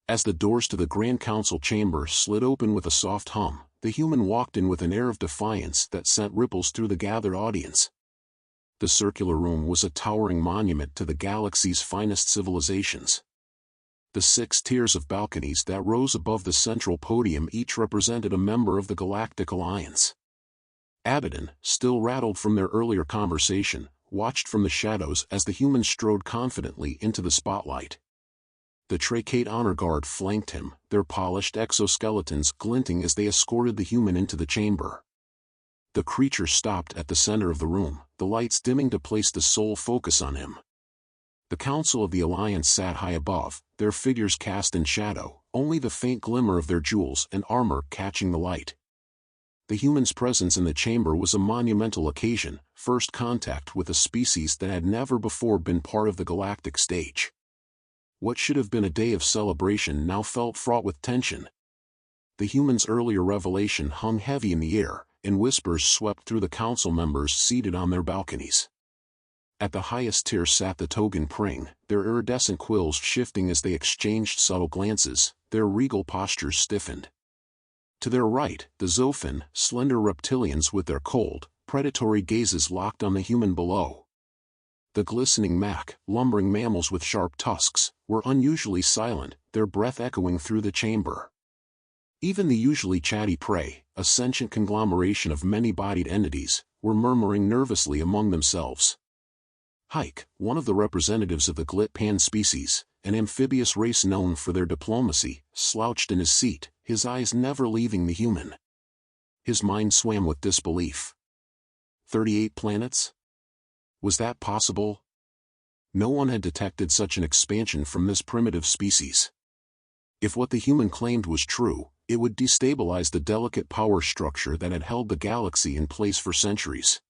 As the doors to the Grand Council chamber slid open with a soft hum, the human walked in with an air of defiance that sent ripples through the gathered audience. The circular room was a towering monument to the galaxy's finest civilizations. The 6 tiers of balconies that rose above the central podium each represented a member of the Galactic Alliance. Abaddon, still rattled from their earlier conversation, watched from the shadows as the humans strode confidently into the spotlight. The Tracate Honor Guard flanked him, their polished exoskeletons glinting as they escorted the human into the chamber. The creature stopped at the center of the room, the lights dimming to place the sole focus on him. The Council of the Alliance sat high above, their figures cast in shadow, only the faint glimmer of their jewels and armor catching the light. The human's presence in the chamber was a monumental occasion, first contact with a species that had never before been part of the galactic stage. What should have been a day of celebration now felt fraught with tension. The human's earlier revelation hung heavy in the air, and whispers swept through the council members seated on their balconies. At the highest tier sat the Togan Pring, their iridescent quills shifting as they exchanged subtle glances, their regal postures stiffened. To their right, the Zophin, slender reptilians with their cold, predatory gazes locked on the human below. The glistening Mac, lumbering mammals with sharp tusks, were unusually silent, their breath echoing through the chamber. Even the usually chatty prey, a sentient conglomeration of many-bodied entities, were murmuring nervously among themselves. Hike, one of the representatives of the Glit-Pan species, an amphibious race known for their diplomacy, slouched in his seat, his eyes never leaving the human. His mind swam with disbelief. 38 planets? Was that possible? No one had detected such an expansion from this primitive species. If what the human claimed was true, it would destabilize the delicate power structure that had held the galaxy in place for centuries.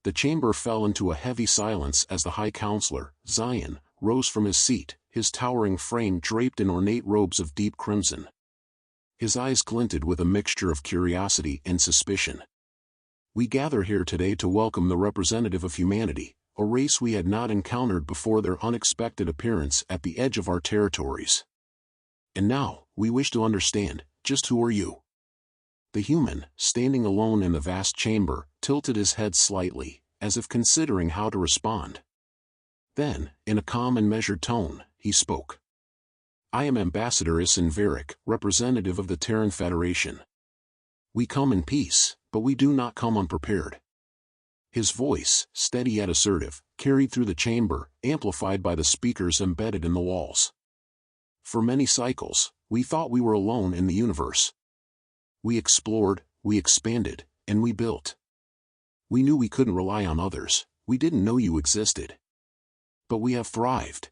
The chamber fell into a heavy silence as the High Counselor, Zion, rose from his seat, his towering frame draped in ornate robes of deep crimson. His eyes glinted with a mixture of curiosity and suspicion. We gather here today to welcome the representative of humanity, a race we had not encountered before their unexpected appearance at the edge of our territories. And now, we wish to understand, just who are you? The human, standing alone in the vast chamber, tilted his head slightly, as if considering how to respond. Then, in a calm and measured tone, he spoke. I am Ambassador Isin Varick, representative of the Terran Federation. We come in peace, but we do not come unprepared. His voice, steady yet assertive, carried through the chamber, amplified by the speakers embedded in the walls. For many cycles, we thought we were alone in the universe. We explored, we expanded, and we built. We knew we couldn't rely on others, we didn't know you existed. But we have thrived.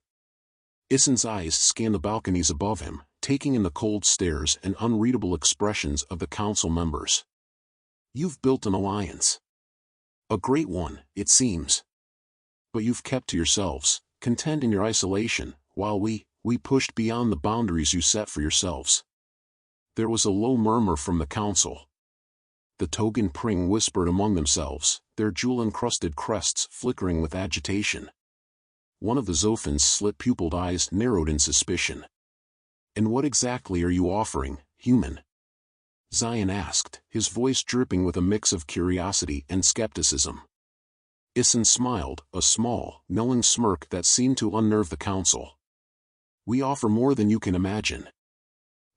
Isin's eyes scanned the balconies above him, taking in the cold stares and unreadable expressions of the council members. You've built an alliance. A great one, it seems. But you've kept to yourselves, content in your isolation, while we pushed beyond the boundaries you set for yourselves. There was a low murmur from the council. The Togan Pring whispered among themselves, their jewel-encrusted crests flickering with agitation. One of the Zophin's slit-pupilled eyes narrowed in suspicion. And what exactly are you offering, human? Zion asked, his voice dripping with a mix of curiosity and skepticism. Isin smiled, a small, knowing smirk that seemed to unnerve the council. We offer more than you can imagine.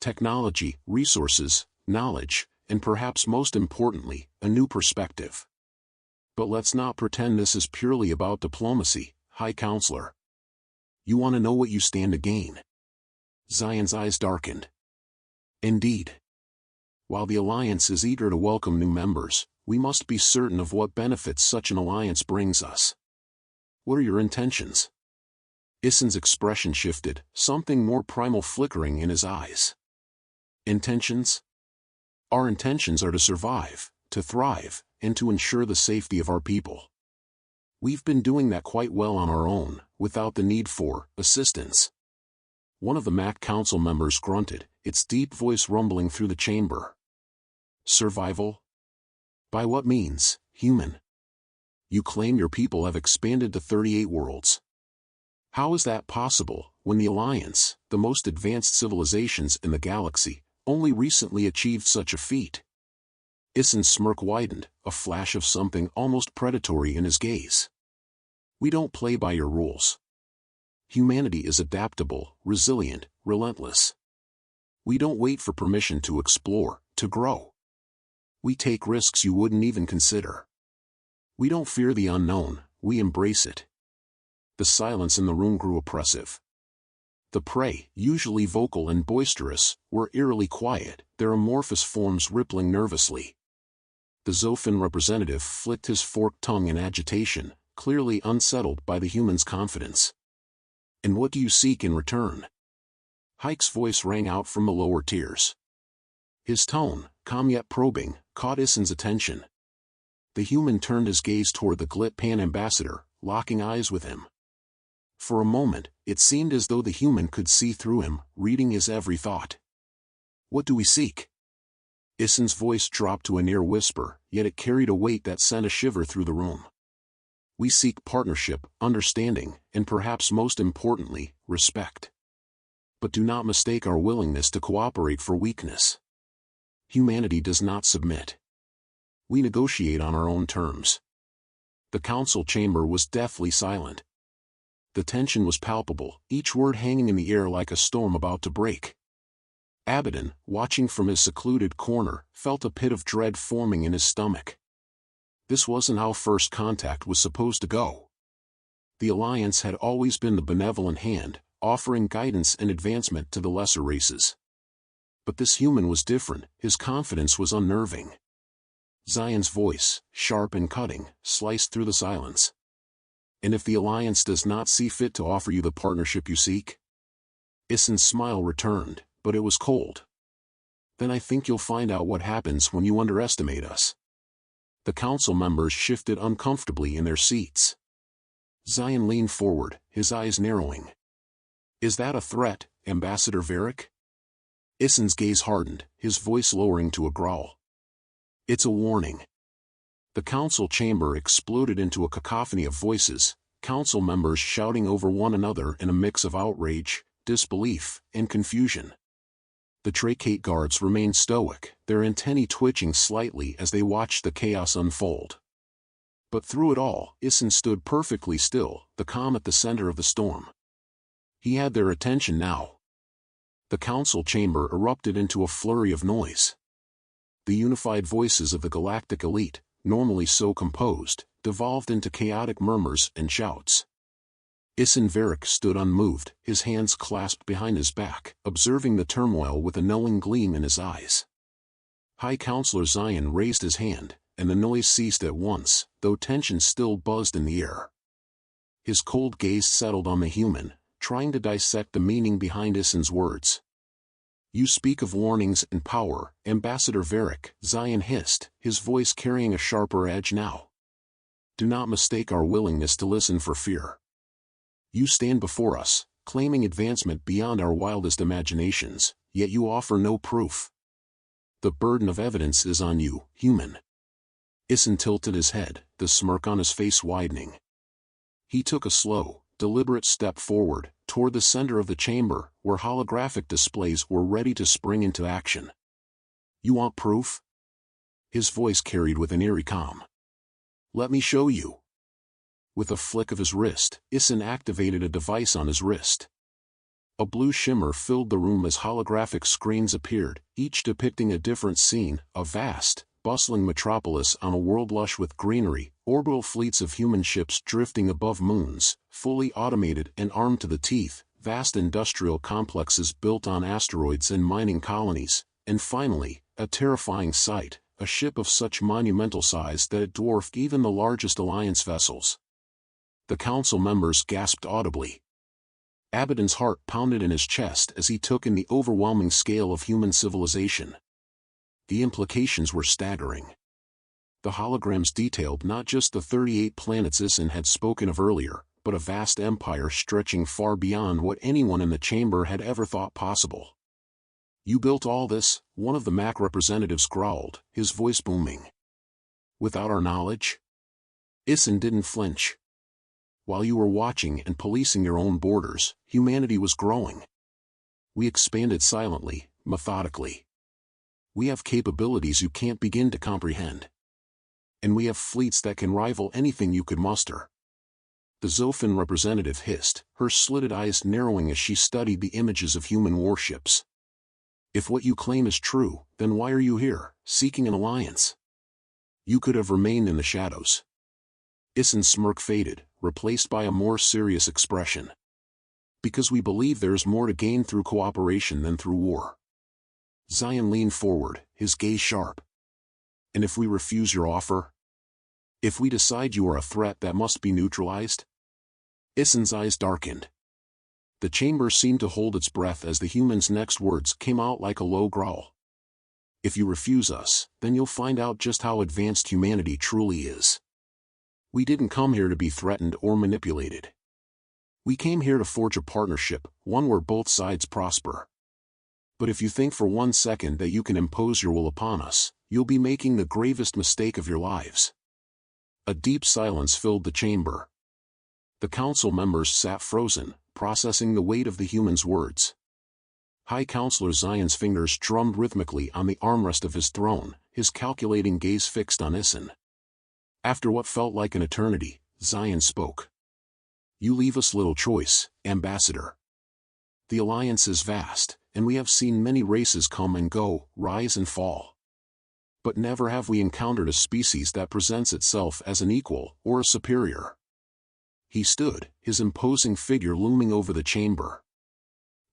Technology, resources, knowledge, and perhaps most importantly, a new perspective. But let's not pretend this is purely about diplomacy, High Counselor. You want to know what you stand to gain? Zion's eyes darkened. Indeed. While the Alliance is eager to welcome new members, we must be certain of what benefits such an alliance brings us. What are your intentions? Isin's expression shifted, something more primal flickering in his eyes. Intentions? Our intentions are to survive, to thrive, and to ensure the safety of our people. We've been doing that quite well on our own, without the need for assistance. One of the MAC council members grunted, its deep voice rumbling through the chamber. Survival? By what means, human? You claim your people have expanded to 38 worlds. How is that possible, when the Alliance, the most advanced civilizations in the galaxy, only recently achieved such a feat? Issen's smirk widened, a flash of something almost predatory in his gaze. We don't play by your rules. Humanity is adaptable, resilient, relentless. We don't wait for permission to explore, to grow. We take risks you wouldn't even consider. We don't fear the unknown, we embrace it. The silence in the room grew oppressive. The prey, usually vocal and boisterous, were eerily quiet, their amorphous forms rippling nervously. The Zofin representative flicked his forked tongue in agitation, clearly unsettled by the human's confidence. And what do you seek in return? Hike's voice rang out from the lower tiers. His tone, calm yet probing, caught Issen's attention. The human turned his gaze toward the Glitpan ambassador, locking eyes with him. For a moment, it seemed as though the human could see through him, reading his every thought. What do we seek? Issen's voice dropped to a near whisper, yet it carried a weight that sent a shiver through the room. We seek partnership, understanding, and perhaps most importantly, respect. But do not mistake our willingness to cooperate for weakness. Humanity does not submit. We negotiate on our own terms. The council chamber was deathly silent. The tension was palpable, each word hanging in the air like a storm about to break. Abaddon, watching from his secluded corner, felt a pit of dread forming in his stomach. This wasn't how first contact was supposed to go. The Alliance had always been the benevolent hand, offering guidance and advancement to the lesser races. But this human was different, his confidence was unnerving. Zion's voice, sharp and cutting, sliced through the silence. And if the Alliance does not see fit to offer you the partnership you seek? Issen's smile returned, but it was cold. Then I think you'll find out what happens when you underestimate us. The council members shifted uncomfortably in their seats. Zion leaned forward, his eyes narrowing. Is that a threat, Ambassador Varric? Issen's gaze hardened, his voice lowering to a growl. It's a warning. The council chamber exploded into a cacophony of voices, council members shouting over one another in a mix of outrage, disbelief, and confusion. The Trachate guards remained stoic, their antennae twitching slightly as they watched the chaos unfold. But through it all, Issen stood perfectly still, the calm at the center of the storm. He had their attention now. The council chamber erupted into a flurry of noise. The unified voices of the galactic elite, normally so composed, devolved into chaotic murmurs and shouts. Issen Varric stood unmoved, his hands clasped behind his back, observing the turmoil with a knowing gleam in his eyes. High Counselor Zion raised his hand, and the noise ceased at once, though tension still buzzed in the air. His cold gaze settled on the human, trying to dissect the meaning behind Issen's words. You speak of warnings and power, Ambassador Varric, Zion hissed, his voice carrying a sharper edge now. Do not mistake our willingness to listen for fear. You stand before us, claiming advancement beyond our wildest imaginations, yet you offer no proof. The burden of evidence is on you, human. Issen tilted his head, the smirk on his face widening. He took a slow, deliberate step forward, toward the center of the chamber, where holographic displays were ready to spring into action. You want proof? His voice carried with an eerie calm. Let me show you. With a flick of his wrist, Issen activated a device on his wrist. A blue shimmer filled the room as holographic screens appeared, each depicting a different scene, a vast, bustling metropolis on a world lush with greenery, orbital fleets of human ships drifting above moons, fully automated and armed to the teeth, vast industrial complexes built on asteroids and mining colonies, and finally, a terrifying sight, a ship of such monumental size that it dwarfed even the largest Alliance vessels. The council members gasped audibly. Abaddon's heart pounded in his chest as he took in the overwhelming scale of human civilization. The implications were staggering. The holograms detailed not just the 38 planets Issen had spoken of earlier, but a vast empire stretching far beyond what anyone in the chamber had ever thought possible. You built all this, one of the MAC representatives growled, his voice booming. Without our knowledge? Issen didn't flinch. while you were watching and policing your own borders, humanity was growing. We expanded silently, methodically. We have capabilities you can't begin to comprehend. And we have fleets that can rival anything you could muster. The Zofin representative hissed, her slitted eyes narrowing as she studied the images of human warships. If what you claim is true, then why are you here, seeking an alliance? You could have remained in the shadows. Issen's smirk faded, replaced by a more serious expression. Because we believe there is more to gain through cooperation than through war. Zion leaned forward, his gaze sharp. And if we refuse your offer? If we decide you are a threat that must be neutralized? Issen's eyes darkened. The chamber seemed to hold its breath as the human's next words came out like a low growl. If you refuse us, then you'll find out just how advanced humanity truly is. We didn't come here to be threatened or manipulated. We came here to forge a partnership, one where both sides prosper. But if you think for 1 second that you can impose your will upon us, you'll be making the gravest mistake of your lives. A deep silence filled the chamber. The council members sat frozen, processing the weight of the human's words. High Counselor Zion's fingers drummed rhythmically on the armrest of his throne, his calculating gaze fixed on Issen. After what felt like an eternity, Zion spoke. You leave us little choice, Ambassador. The alliance is vast, and we have seen many races come and go, rise and fall. But never have we encountered a species that presents itself as an equal or a superior. He stood, his imposing figure looming over the chamber.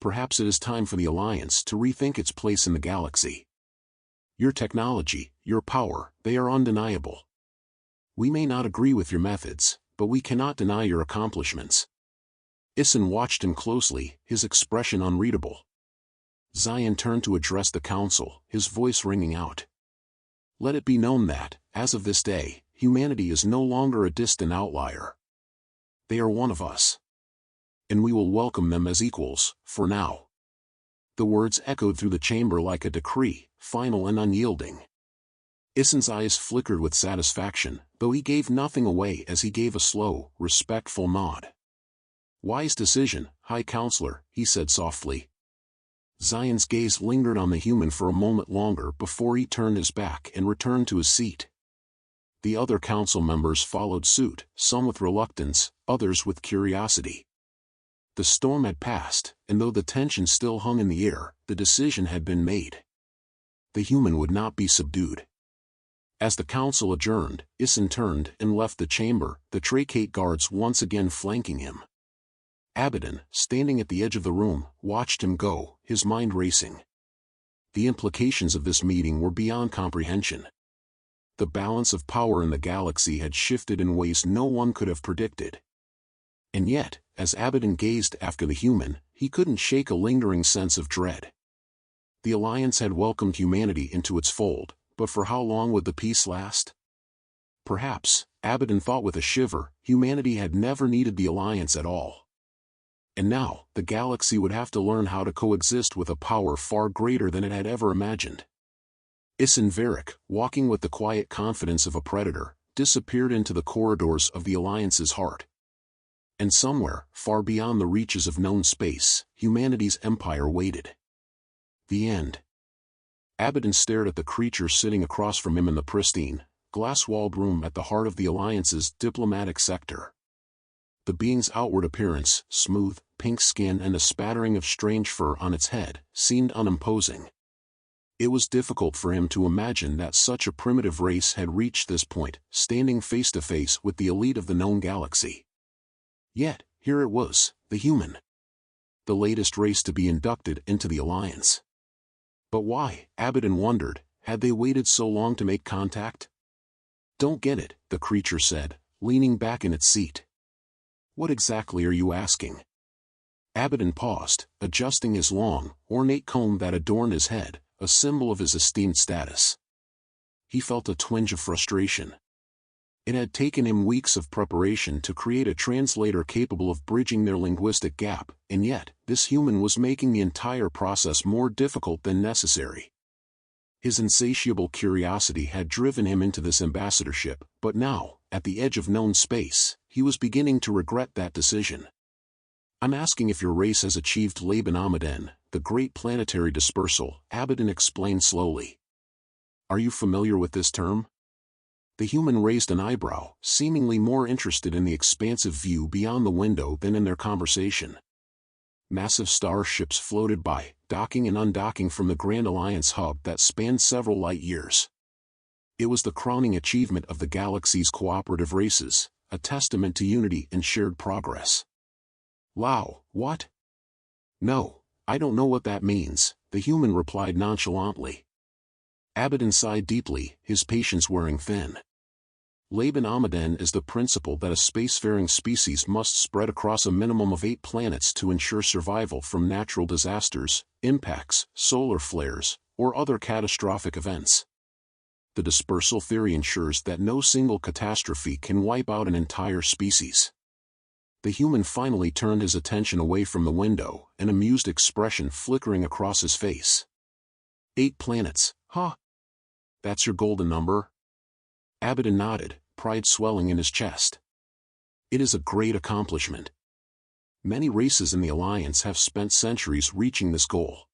Perhaps it is time for the Alliance to rethink its place in the galaxy. Your technology, your power, they are undeniable. We may not agree with your methods, but we cannot deny your accomplishments. Issen watched him closely, his expression unreadable. Zion turned to address the council, his voice ringing out. Let it be known that, as of this day, humanity is no longer a distant outlier. They are one of us. And we will welcome them as equals, for now. The words echoed through the chamber like a decree, final and unyielding. Issen's eyes flickered with satisfaction, though he gave nothing away as he gave a slow, respectful nod. Wise decision, High Counselor, he said softly. Zion's gaze lingered on the human for a moment longer before he turned his back and returned to his seat. The other council members followed suit, some with reluctance, others with curiosity. The storm had passed, and though the tension still hung in the air, the decision had been made. The human would not be subdued. As the council adjourned, Issen turned and left the chamber, the Tracate guards once again flanking him. Abaddon, standing at the edge of the room, watched him go, his mind racing. The implications of this meeting were beyond comprehension. The balance of power in the galaxy had shifted in ways no one could have predicted. And yet, as Abaddon gazed after the human, he couldn't shake a lingering sense of dread. The Alliance had welcomed humanity into its fold, but for how long would the peace last? Perhaps, Abaddon thought with a shiver, humanity had never needed the Alliance at all. And now, the galaxy would have to learn how to coexist with a power far greater than it had ever imagined. Issen Varric, walking with the quiet confidence of a predator, disappeared into the corridors of the Alliance's heart. And somewhere, far beyond the reaches of known space, humanity's empire waited. The end. Abaddon stared at the creature sitting across from him in the pristine, glass-walled room at the heart of the Alliance's diplomatic sector. The being's outward appearance, smooth, pink skin and a spattering of strange fur on its head, seemed unimposing. It was difficult for him to imagine that such a primitive race had reached this point, standing face to face with the elite of the known galaxy. Yet, here it was, the human. The latest race to be inducted into the Alliance. But why, Abaddon wondered, had they waited so long to make contact? Don't get it, the creature said, leaning back in its seat. What exactly are you asking? Abaddon paused, adjusting his long, ornate comb that adorned his head, a symbol of his esteemed status. He felt a twinge of frustration. It had taken him weeks of preparation to create a translator capable of bridging their linguistic gap, and yet, this human was making the entire process more difficult than necessary. His insatiable curiosity had driven him into this ambassadorship, but now, at the edge of known space, he was beginning to regret that decision. "I'm asking if your race has achieved Laban Amaden, the great planetary dispersal," Abaddon explained slowly. "Are you familiar with this term?" The human raised an eyebrow, seemingly more interested in the expansive view beyond the window than in their conversation. Massive starships floated by, docking and undocking from the Grand Alliance hub that spanned several light years. It was the crowning achievement of the galaxy's cooperative races, a testament to unity and shared progress. "Wow, what?" "No, I don't know what that means," the human replied nonchalantly. Abaddon sighed deeply, his patience wearing thin. Laban Amaden is the principle that a spacefaring species must spread across a minimum of 8 planets to ensure survival from natural disasters, impacts, solar flares, or other catastrophic events. The dispersal theory ensures that no single catastrophe can wipe out an entire species. The human finally turned his attention away from the window, an amused expression flickering across his face. 8 planets, huh? That's your golden number?" Abaddon nodded, pride swelling in his chest. "It is a great accomplishment. Many races in the Alliance have spent centuries reaching this goal.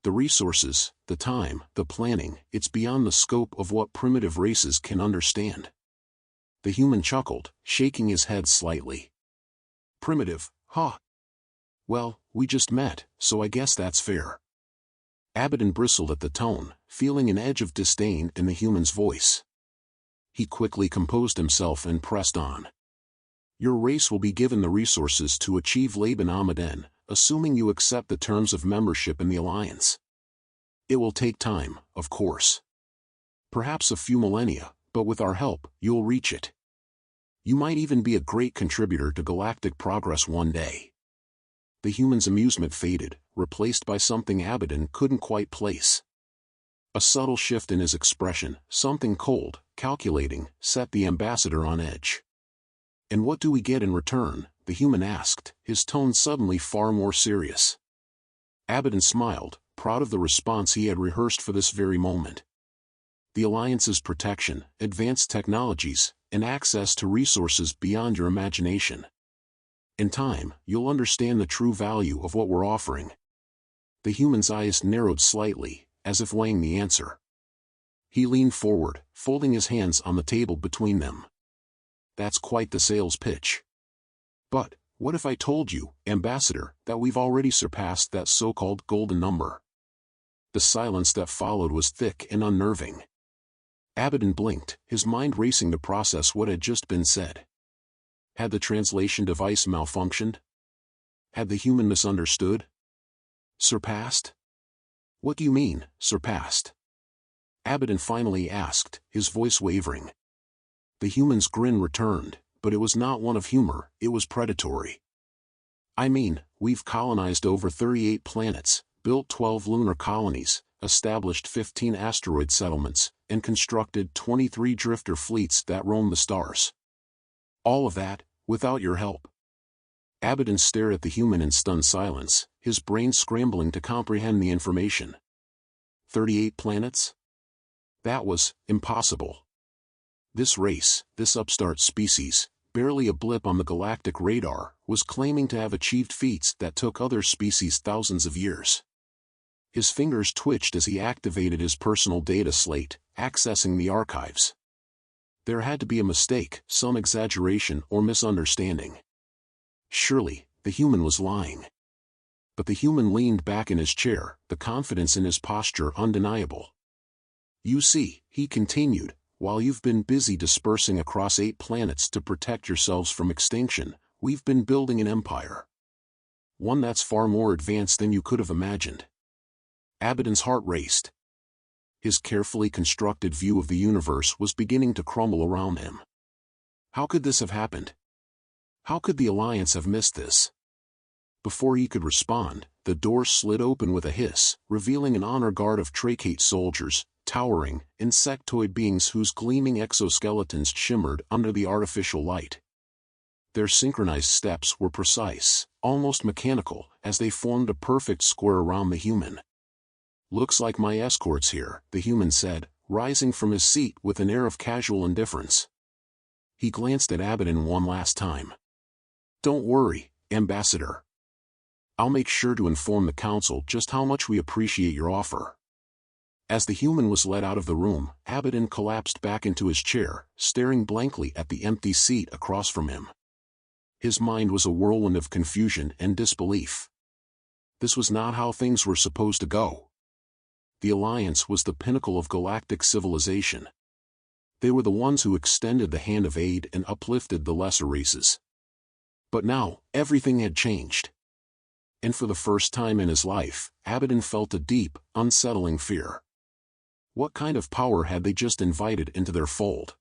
The resources, the time, the planning, it's beyond the scope of what primitive races can understand." The human chuckled, shaking his head slightly. "Primitive, huh? Well, we just met, so I guess that's fair." Abaddon bristled at the tone, feeling an edge of disdain in the human's voice. He quickly composed himself and pressed on. "Your race will be given the resources to achieve Laban Amaden, assuming you accept the terms of membership in the Alliance. It will take time, of course. Perhaps a few millennia, but with our help, you'll reach it. You might even be a great contributor to galactic progress one day." The human's amusement faded, replaced by something Abaddon couldn't quite place. A subtle shift in his expression, something cold, calculating, set the ambassador on edge. "And what do we get in return?" the human asked, his tone suddenly far more serious. Abaddon smiled, proud of the response he had rehearsed for this very moment. "The Alliance's protection, advanced technologies, and access to resources beyond your imagination. In time, you'll understand the true value of what we're offering." The human's eyes narrowed slightly, as if weighing the answer. He leaned forward, folding his hands on the table between them. "That's quite the sales pitch. But, what if I told you, Ambassador, that we've already surpassed that so-called golden number?" The silence that followed was thick and unnerving. Abaddon blinked, his mind racing to process what had just been said. Had the translation device malfunctioned? Had the human misunderstood? Surpassed? "What do you mean, surpassed?" Abaddon finally asked, his voice wavering. The human's grin returned, but it was not one of humor, it was predatory. "I mean, we've colonized over 38 planets, built 12 lunar colonies, established 15 asteroid settlements, and constructed 23 drifter fleets that roam the stars. All of that, without your help." Abaddon stared at the human in stunned silence, his brain scrambling to comprehend the information. 38 planets? That was impossible. This race, this upstart species, barely a blip on the galactic radar, was claiming to have achieved feats that took other species thousands of years. His fingers twitched as he activated his personal data slate, accessing the archives. There had to be a mistake, some exaggeration or misunderstanding. Surely, the human was lying. But the human leaned back in his chair, the confidence in his posture undeniable. "You see," he continued, "while you've been busy dispersing across 8 planets to protect yourselves from extinction, we've been building an empire. One that's far more advanced than you could have imagined." Abaddon's heart raced. His carefully constructed view of the universe was beginning to crumble around him. How could this have happened? How could the Alliance have missed this? Before he could respond, the door slid open with a hiss, revealing an honor guard of trachate soldiers, towering, insectoid beings whose gleaming exoskeletons shimmered under the artificial light. Their synchronized steps were precise, almost mechanical, as they formed a perfect square around the human. "Looks like my escort's here," the human said, rising from his seat with an air of casual indifference. He glanced at Abaddon one last time. "Don't worry, Ambassador. I'll make sure to inform the Council just how much we appreciate your offer." As the human was led out of the room, Abaddon collapsed back into his chair, staring blankly at the empty seat across from him. His mind was a whirlwind of confusion and disbelief. This was not how things were supposed to go. The Alliance was the pinnacle of galactic civilization. They were the ones who extended the hand of aid and uplifted the lesser races. But now, everything had changed. And for the first time in his life, Abaddon felt a deep, unsettling fear. What kind of power had they just invited into their fold?